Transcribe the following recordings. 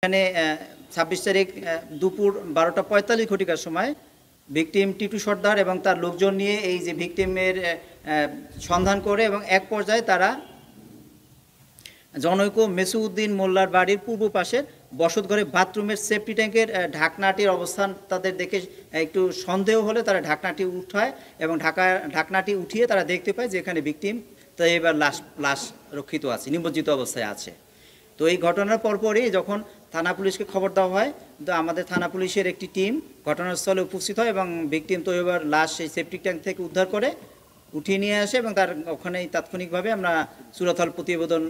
এখানে ২৬ তারিখ দুপুর ১২টা ৪৫ ঘটিকার সময় ভিকটিম টিটু সর্দার এবং তার লোকজন নিয়ে এই যে ভিকটিমের সন্ধান করে এবং এক পর্যায়ে তারা জনৈক মেসুউদ্দিন মোল্লার বাড়ির পূর্ব পাশের বসতঘরে বাথরুমের সেফটি ট্যাঙ্কের ঢাকনাটির অবস্থান তাদের দেখে একটু সন্দেহ হলে তারা ঢাকনাটি উঠায় এবং ঢাকনাটি উঠিয়ে তারা দেখতে পায় যে এখানে ভিকটিম তো এবার লাশ রক্ষিত আছে, নিমজ্জিত অবস্থায় আছে। তো এই ঘটনার পরপরই যখন থানা পুলিশকে খবর দেওয়া হয়, তো আমাদের থানা পুলিশের একটি টিম ঘটনাস্থলে উপস্থিত হয় এবং ভিকটিম তো এবার লাশ সেই সেপটিক ট্যাঙ্ক থেকে উদ্ধার করে উঠিয়ে নিয়ে আসে এবং তার ওখানেই তাৎক্ষণিকভাবে আমরা সুরতহাল প্রতিবেদন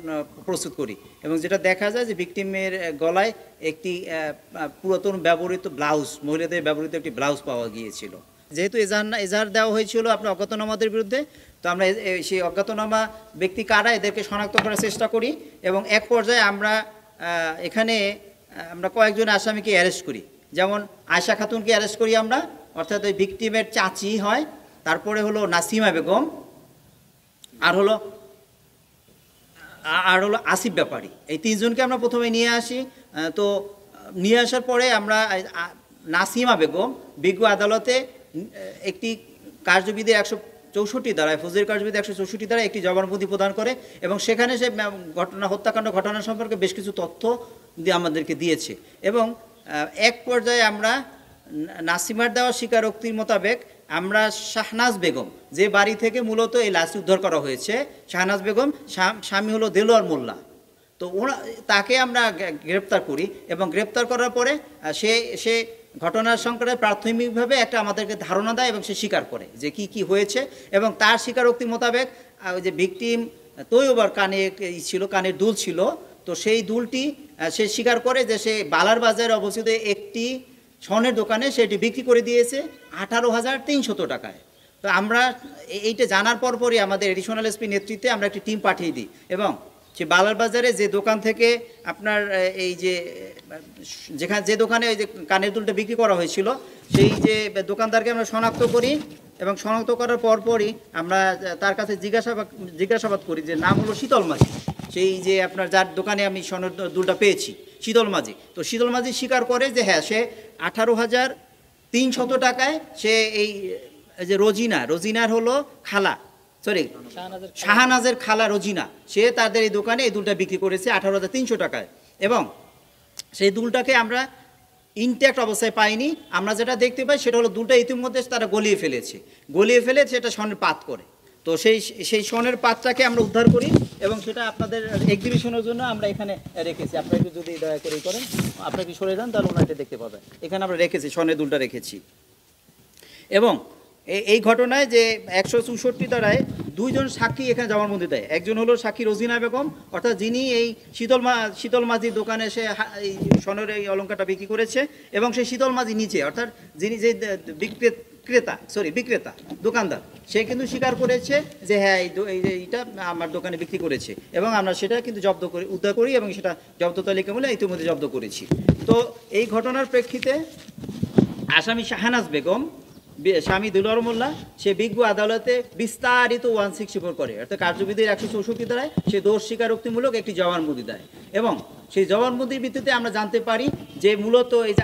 প্রস্তুত করি এবং যেটা দেখা যায় যে ভিকটিমের গলায় একটি পুরাতন ব্যবহৃত ব্লাউজ, মহিলাদের ব্যবহৃত একটি ব্লাউজ পাওয়া গিয়েছিল। যেহেতু এজাহার দেওয়া হয়েছিল আপনার অজ্ঞাতনামাদের বিরুদ্ধে, তো আমরা সেই অজ্ঞাতনামা ব্যক্তি কারা এদেরকে শনাক্ত করার চেষ্টা করি এবং এক পর্যায়ে আমরা এখানে কয়েকজন আসামিকে অ্যারেস্ট করি। যেমন আয়শা খাতুনকে অ্যারেস্ট করি আমরা, অর্থাৎ ওই ভিকটিমের চাচি হয়, তারপরে হলো নাসিমা বেগম, আর হলো আসিফ ব্যাপারী। এই তিনজনকে আমরা প্রথমে নিয়ে আসি। তো নিয়ে আসার পরে আমরা নাসিমা বেগম বিজ্ঞ আদালতে একটি কার্যবিধি ১৬৪ ধারায়, ফৌজদারি কার্যবিধি ১৬৪ ধারায় একটি জবানবন্দি প্রদান করে এবং সেখানে সে হত্যাকাণ্ড ঘটনা সম্পর্কে বেশ কিছু তথ্য আমাদেরকে দিয়েছে এবং এক পর্যায়ে আমরা নাসিমার দেওয়া স্বীকারোক্তির মোতাবেক আমরা শাহনাজ বেগম, যে বাড়ি থেকে মূলত এই লাশ উদ্ধার করা হয়েছে, শাহনাজ বেগম স্বামী হলো দেলোয়ার মোল্লা, তো তাকে আমরা গ্রেপ্তার করি এবং গ্রেপ্তার করার পরে সে ঘটনার সংক্রান্তে প্রাথমিকভাবে একটা আমাদেরকে ধারণা দেয় এবং সে স্বীকার করে যে কি হয়েছে এবং তার স্বীকারোক্তি মোতাবেক যে ভিকটিম তৈয়বার কানের দুল ছিল, তো সেই দুলটি সে স্বীকার করে যে সে বালার বাজারে অবস্থিত একটি স্বর্ণের দোকানে সেটি বিক্রি করে দিয়েছে ১৮,৩০০ টাকায়। তো আমরা এইটা জানার পরপরই আমাদের এডিশনাল এসপি নেতৃত্বে আমরা একটি টিম পাঠিয়ে দিই এবং সে বালার বাজারে যে দোকান থেকে আপনার এই যে দোকানে ওই যে কানের দুলটা বিক্রি করা হয়েছিল, সেই যে দোকানদারকে আমরা শনাক্ত করি এবং শনাক্ত করার পরপরই আমরা তার কাছে জিজ্ঞাসাবাদ করি যে নাম হলো শীতল মাঝি, সেই যে আপনার যার দোকানে আমি স্বর্ণের দুলটা পেয়েছি, শীতল মাঝি। তো শীতল মাঝি স্বীকার করে যে হ্যাঁ, সে ১৮,৩০০ টাকায় সে এই যে রোজিনার হলো খালা, শাহানাজের খালা রোজিনা, সে তাদের এই দোকানে এই দুলটা বিক্রি করেছে ১৮,৩০০ টাকায় এবং সেই দুলটাকে আমরা ইনট্যাক্ট অবস্থায় পাইনি। আমরা যেটা দেখতে পাই সেটা হলো দুলটা ইতিমধ্যে তারা গলিয়ে ফেলে সেটা স্বর্ণের পাত করে। তো সেই স্বর্ণের পাতটাকে আমরা উদ্ধার করি এবং সেটা আপনাদের এক্সিবিশনের জন্য আমরা এখানে রেখেছি। আপনারা একটু যদি দয়া করে করেন, আপনারা কি সরে যান তাহলে ওনাটা দেখতে পাবেন। এখানে আমরা রেখেছি, স্বর্ণের দুলটা রেখেছি এবং এই ঘটনায় যে ১৬৪ ধারায় দুইজন সাক্ষী এখানে জবানবন্দি দেয়। একজন হলো সাক্ষী রোজিনা বেগম, অর্থাৎ যিনি এই শীতল মাঝির দোকানে সে এই স্বর্ণের এই অলঙ্কারটা বিক্রি করেছে এবং সেই শীতল মাঝি নিচে, অর্থাৎ যিনি যে বিক্রেতা দোকানদার, সে কিন্তু স্বীকার করেছে যে হ্যাঁ এইটা আমার দোকানে বিক্রি করেছে এবং আমরা সেটা কিন্তু উদ্ধার করি এবং সেটা জব্দ তালিকা বলে ইতিমধ্যে জব্দ করেছি। তো এই ঘটনার প্রেক্ষিতে আসামি শাহনাজ বেগম, স্বামী দেলোয়ার মোল্লা, সে বিজ্ঞ আদালতে বিস্তারিত 164 করে, অর্থাৎ কার্যবিধির ১৬৪ ধারায় সে দোষ স্বীকারোক্তিমূলক একটি জবানবন্দি দেয় এবং সেই জবানবন্দির ভিত্তিতে আমরা জানতে পারি যে মূলত এই যে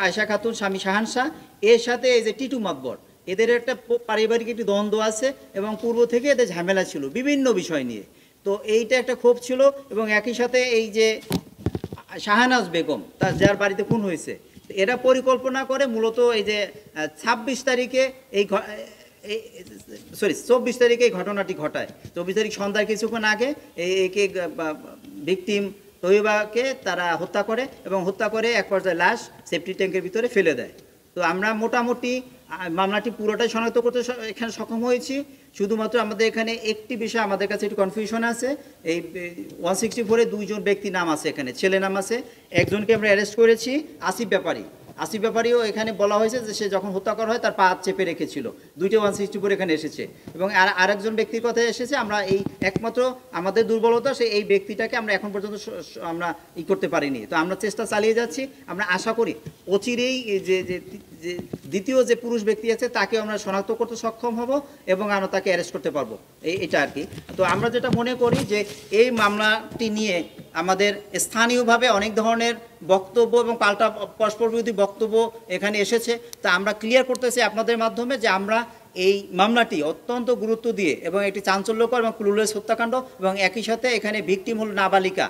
আয়শা খাতুন স্বামী শাহান শাহ, এর সাথে এই যে টিটু মাতবর, এদের একটা পারিবারিক একটি দ্বন্দ্ব আছে এবং পূর্ব থেকে এদের ঝামেলা ছিল বিভিন্ন বিষয় নিয়ে। তো এইটা একটা ক্ষোভ ছিল এবং একই সাথে এই যে শাহনাজ বেগম, যার বাড়িতে খুন হয়েছে, এরা পরিকল্পনা করে মূলত এই যে ২৬ তারিখে এই ঘটনাটি ঘটায়। ২৪ তারিখ সন্ধ্যায় কিছুক্ষণ আগে একে ভিকটিম তৈয়বাকে তারা হত্যা করে এবং হত্যা করে এক পর্যায়ে লাশ সেফটি ট্যাঙ্কের ভিতরে ফেলে দেয়। তো আমরা মোটামুটি মামলাটি পুরোটাই শনাক্ত করতে এখানে সক্ষম হয়েছি। শুধুমাত্র আমাদের এখানে একটি বিষয় আমাদের কাছে একটু কনফিউশন আছে। এই 164-এ দুইজন ব্যক্তির নাম আছে, এখানে ছেলে নাম আছে। একজনকে আমরা অ্যারেস্ট করেছি, আসিফ ব্যাপারীও এখানে বলা হয়েছে যে সে যখন হত্যা করা হয় তার পা চেপে রেখেছিল। দুইটা 164 এখানে এসেছে এবং আরেকজন ব্যক্তির কথা এসেছে। আমরা এই একমাত্র আমাদের দুর্বলতা এই ব্যক্তিটাকে আমরা এখন পর্যন্ত আমরা করতে পারিনি। তো আমরা চেষ্টা চালিয়ে যাচ্ছি। আমরা আশা করি অচিরেই যে যে দ্বিতীয় যে পুরুষ ব্যক্তি আছে তাকে আমরা শনাক্ত করতে সক্ষম হব এবং আমরা তাকে অ্যারেস্ট করতে পারবো, এটা আর কি। তো আমরা যেটা মনে করি যে এই মামলাটি নিয়ে আমাদের স্থানীয়ভাবে অনেক ধরনের বক্তব্য এবং পাল্টা পরস্পর বিরোধী বক্তব্য এখানে এসেছে। তা আমরা ক্লিয়ার করতেছি আপনাদের মাধ্যমে যে আমরা এই মামলাটি অত্যন্ত গুরুত্ব দিয়ে এবং একটি চাঞ্চল্যকর এবং ক্লুলেস হত্যাকাণ্ড, এবং একই সাথে এখানে ভিকটিম হল নাবালিকা,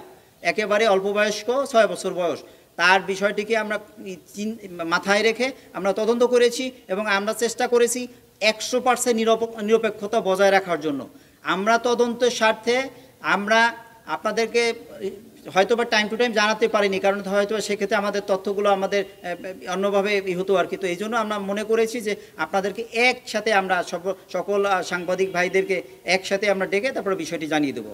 একেবারে অল্প বয়স্ক, 6 বছর বয়স, তার বিষয়টিকে আমরা মাথায় রেখে আমরা তদন্ত করেছি এবং আমরা চেষ্টা করেছি 100% নিরপেক্ষতা বজায় রাখার জন্য। আমরা তদন্তের স্বার্থে আমরা আপনাদেরকে হয়তোবা টাইম টু টাইম জানাতে পারিনি, কারণ হয়তো সেক্ষেত্রে আমাদের তথ্যগুলো আমাদের অন্যভাবে হতো আর কি। তো এই জন্য আমরা মনে করেছি যে আপনাদেরকে একসাথে আমরা সকল সাংবাদিক ভাইদেরকে একসাথে আমরা ডেকে তারপরে বিষয়টি জানিয়ে দেবো।